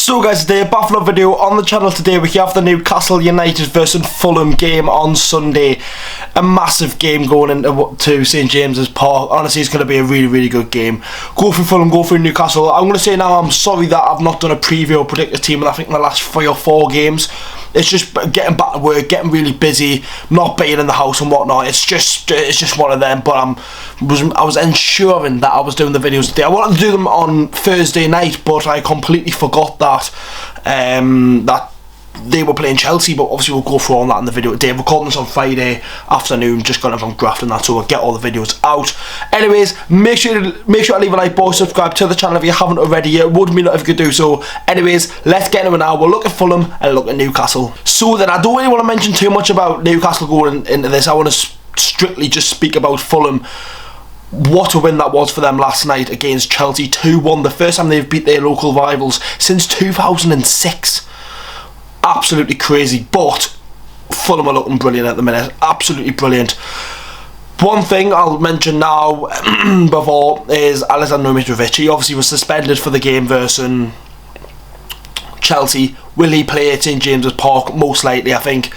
So guys, today, back for another video on the channel. Today we have the Newcastle United versus Fulham game on Sunday. A massive game going into St James's Park. Honestly, it's going to be a really good game. Go for Fulham, go for Newcastle. I'm going to say now, I'm sorry that I've not done a preview or predict the team in I think the last 3 or 4 games. It's just getting back to work, getting really busy, not being in the house and whatnot. It's just one of them. But I was ensuring that I was doing the videos today. I wanted to do them on Thursday night, but I completely forgot that that they were playing Chelsea. But obviously we'll go through all that in the video today. I'm recording this on Friday afternoon, just got everyone grafting that, so we'll get all the videos out. Anyways, make sure to leave a like, boys, subscribe to the channel if you haven't already. It would mean that if you could do so. Anyways, let's get into it now. We'll look at Fulham and look at Newcastle. So then, I don't really want to mention too much about Newcastle going into this. I want to strictly just speak about Fulham. What a win that was for them last night against Chelsea, 2-1. The first time they've beat their local rivals since 2006. Absolutely crazy. But Fulham are looking brilliant at the minute. Absolutely brilliant. One thing I'll mention now before is Alexander Mitrovic. He obviously was suspended for the game versus Chelsea. Will he play at St James's Park? Most likely, I think.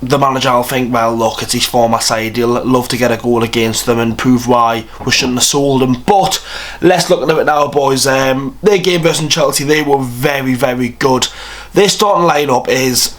The manager will think, well, look, it's his former side, he'll love to get a goal against them and prove why we shouldn't have sold him. But let's look at it now, boys. Their game versus Chelsea, they were very good. Their starting lineup is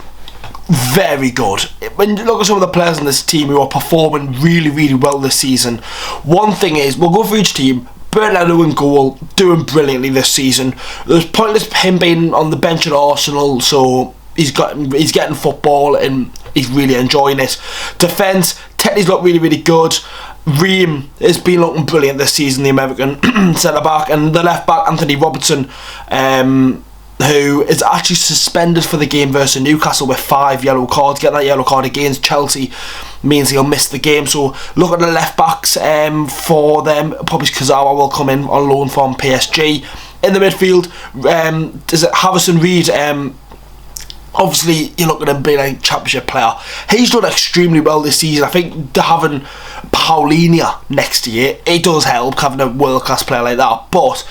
very good. When you look at some of the players in this team who are performing really well this season, one thing is, we'll go for each team. Bernardo in goal, doing brilliantly this season. There's pointless him being on the bench at Arsenal, so he's getting football and he's really enjoying it. Defence, Tetty's looked really good. Ream has been looking brilliant this season, the American centre back, and the left back Anthony Robertson, who is actually suspended for the game versus Newcastle with 5 yellow cards. Getting that yellow card against Chelsea means he'll miss the game. So look at the left backs for them. Probably Kazawa will come in on loan from PSG. In the midfield, is it Harrison Reed? Obviously, you're looking at him being a championship player. He's done extremely well this season. I think having Paulinho next year, it does help having a world-class player like that. But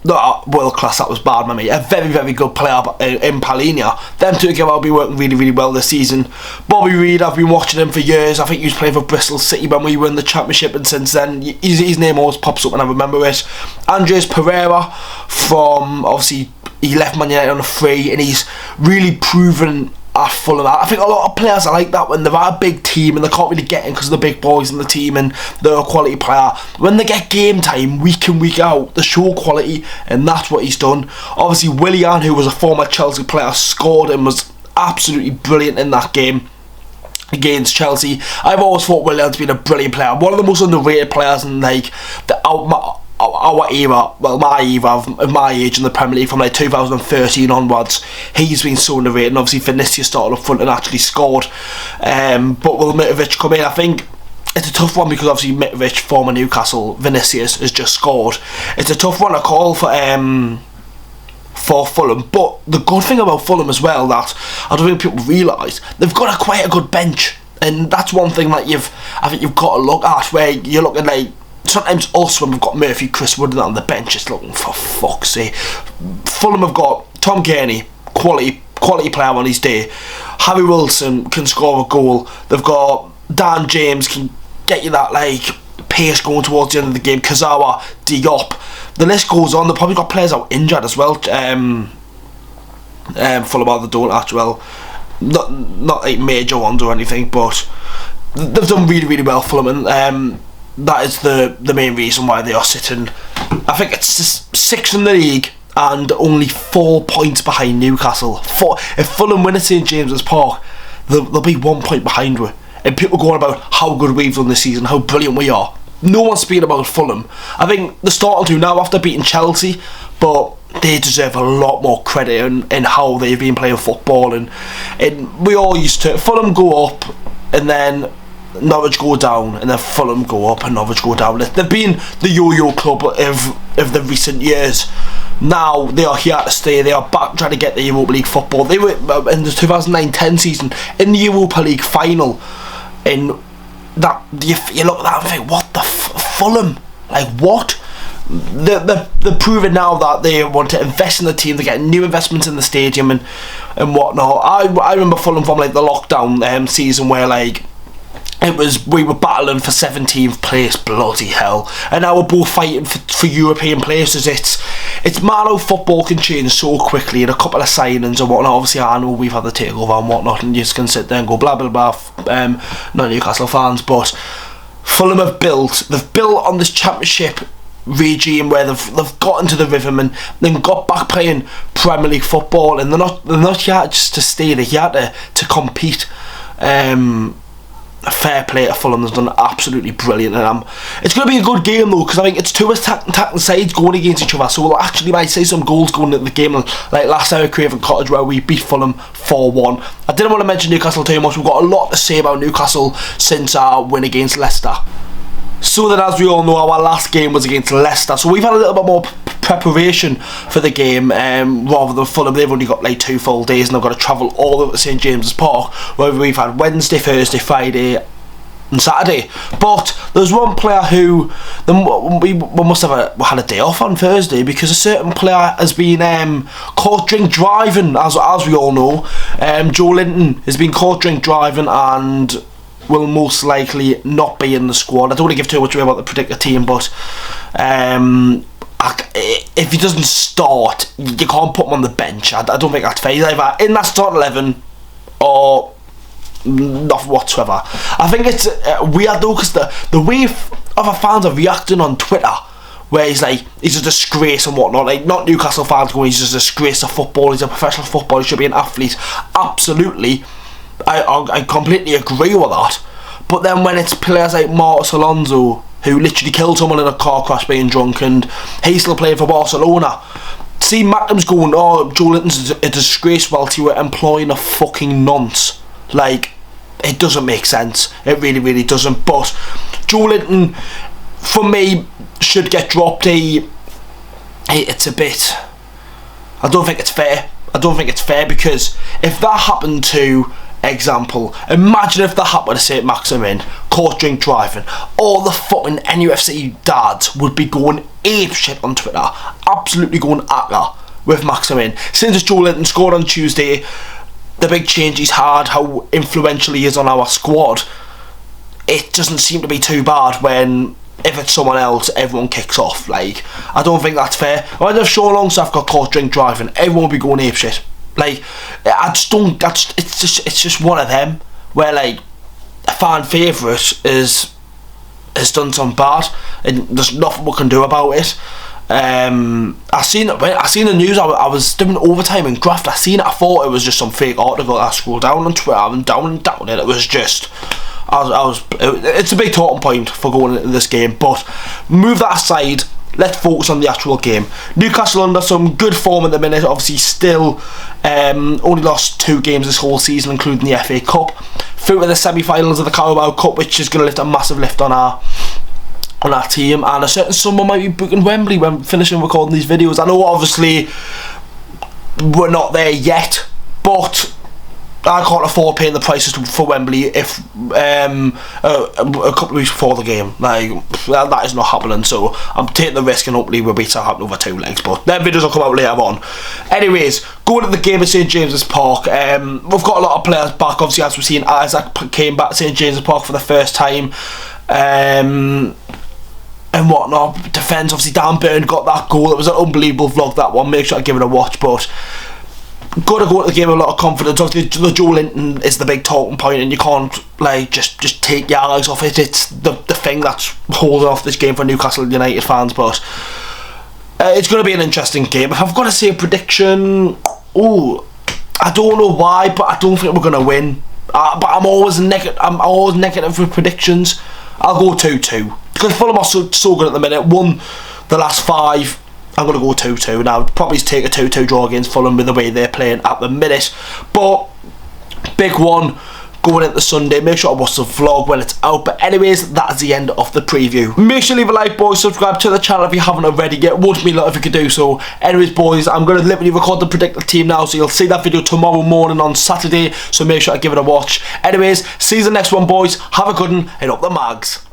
not world-class, that was bad, mate. A very good player in Paulinho. Them two together will be working really well this season. Bobby Reed, I've been watching him for years. I think he was playing for Bristol City when we were in the championship, and since then his name always pops up and I remember it. Andres Pereira from, obviously, he left Man United on a free, and he's really proven at Fulham. I think a lot of players are like that when they're at a big team and they can't really get in because of the big boys in the team and they're a quality player. When they get game time, week in, week out, they show quality, and that's what he's done. Obviously, Willian, who was a former Chelsea player, scored and was absolutely brilliant in that game against Chelsea. I've always thought Willian's been a brilliant player. One of the most underrated players in like our era, well, my era of my age in the Premier League from like 2013 onwards. He's been so underrated, and obviously Vinicius started up front and actually scored. But will Mitrovic come in? I think it's a tough one because obviously Mitrovic, former Newcastle, Vinicius has just scored. It's a tough one to call for Fulham. But the good thing about Fulham as well, that I don't think people realise, they've got quite a good bench, and that's one thing that I think you've got to look at, where you're looking like, sometimes us, when we've got Murphy, Chris Wood on the bench, it's looking, for fuck's sake. Fulham have got Tom Kearney, quality player on his day. Harry Wilson can score a goal. They've got Dan James, can get you that like pace going towards the end of the game. Kazawa, Diop. The list goes on. They've probably got players out injured as well. Fulham are, they don't actually, well, not like major ones or anything, but they've done really well, Fulham, and that is the main reason why they are sitting, I think it's 6th in the league and only 4 points behind Newcastle. If Fulham win at St James's Park, they'll be 1 point behind we. And people going about how good we've done this season, how brilliant we are. No one's speaking about Fulham. I think they're starting to now after beating Chelsea, but they deserve a lot more credit in how they've been playing football. And we all used to, Fulham go up and then Norwich go down, and then Fulham go up and Norwich go down. They've been the yo-yo club of the recent years. Now they are here to stay. They are back trying to get the Europa League football. They were in the 2009-10 season in the Europa League final, and that you look at that and think, what the Fulham? Like, what? they're proving now that they want to invest in the team. They're getting new investments in the stadium and whatnot. I remember Fulham from like the lockdown season where like we were battling for 17th place, bloody hell, and now we're both fighting for European places. It's mad how football can change so quickly, and a couple of signings and whatnot. Obviously I know we've had the takeover and whatnot, and you just can sit there and go blah blah blah, not Newcastle fans, but Fulham have built on this championship regime where they've got into the rhythm and then got back playing Premier League football, and they're not here just to stay, they're here to compete. Fair play to Fulham, they've done absolutely brilliant, and it's going to be a good game though, because I think it's two attacking sides going against each other, so we'll actually might see some goals going into the game like last time at Craven Cottage where we beat Fulham 4-1. I didn't want to mention Newcastle too much. We've got a lot to say about Newcastle since our win against Leicester. So then, as we all know, our last game was against Leicester, so we've had a little bit more preparation for the game rather than Fulham. They've only got like 2 full days and they've got to travel all the way to St James's Park, where we've had Wednesday, Thursday, Friday and Saturday. But there's one player who we must have had a day off on Thursday, because a certain player has been caught drink driving, as we all know. Joe Linton has been caught drink driving and will most likely not be in the squad. I don't want to give too much away about the predictor team, but if he doesn't start, you can't put him on the bench. I don't think that's fair. He's either in that start 11 or not whatsoever. I think it's weird though, because the way other fans are reacting on Twitter, where he's a disgrace and whatnot, like not Newcastle fans going, he's just a disgrace of football, he's a professional footballer, he should be an athlete. Absolutely, I completely agree with that. But then when it's players like Marcos Alonso, who literally killed someone in a car crash being drunk, and he's still playing for Barcelona, see Macklем's going, oh, Joe Linton's a disgrace, whilst you were employing a fucking nonce. Like, it doesn't make sense. It really, really doesn't. But Joe Linton, for me, should get dropped. It's a bit... I don't think it's fair. I don't think it's fair, because if that happened to... Example, imagine if that happened to SAINT-MAXIMIN, caught drink driving, all the fucking NUFC dads would be going ape shit on Twitter, absolutely going at with Maximin. Since Joe Linton scored on Tuesday, the big change he's had, how influential he is on our squad, it doesn't seem to be too bad when, if it's someone else, everyone kicks off. Like, I don't think that's fair. Imagine if Sean Longstaff got caught drink driving, everyone would be going ape shit. Like, I just don't. It's just one of them where like a fan favourite has done some bad, and there's nothing we can do about it. I seen the news. I was doing overtime in Graft. I seen it. I thought it was just some fake article. I scrolled down on Twitter and down, and it was just. It's a big talking point for going into this game. But move that aside. Let's focus on the actual game. Newcastle under some good form at the minute. Obviously still only lost 2 games this whole season, including the FA Cup. Through to the semi-finals of the Carabao Cup, which is going to lift a massive lift on our team. And a certain someone might be booking Wembley when finishing recording these videos. I know obviously we're not there yet, but I can't afford paying the prices for Wembley if a couple of weeks before the game. Like, that is not happening, so I'm taking the risk and hopefully we'll beat Southampton over 2 legs, but their videos will come out later on. Anyways, going to the game at St James's Park, we've got a lot of players back. Obviously, as we've seen, Isaac came back to St James's Park for the first time, and whatnot. Defence, obviously Dan Burn got that goal. It was an unbelievable vlog, that one. Make sure I give it a watch, but got to go to the game with a lot of confidence. Obviously, the Joe Linton is the big talking point, and you can't like just take your eyes off it. It's the thing that's holding off this game for Newcastle United fans. But it's going to be an interesting game. If I've got to say a prediction, I don't know why, but I don't think we're going to win. But I'm always negative with predictions. I'll go 2-2 because Fulham are so good at the minute. Won the last 5. I'm going to go 2-2 now. Probably take a 2-2 draw against Fulham with the way they're playing at the minute. But big one going into Sunday. Make sure to watch the vlog when it's out. But anyways, that is the end of the preview. Make sure to leave a like, boys. Subscribe to the channel if you haven't already yet. Would me a lot if you could do so. Anyways, boys, I'm going to literally record the predictor team now, so you'll see that video tomorrow morning on Saturday. So make sure to give it a watch. Anyways, see you in the next one, boys. Have a good one and up the mags.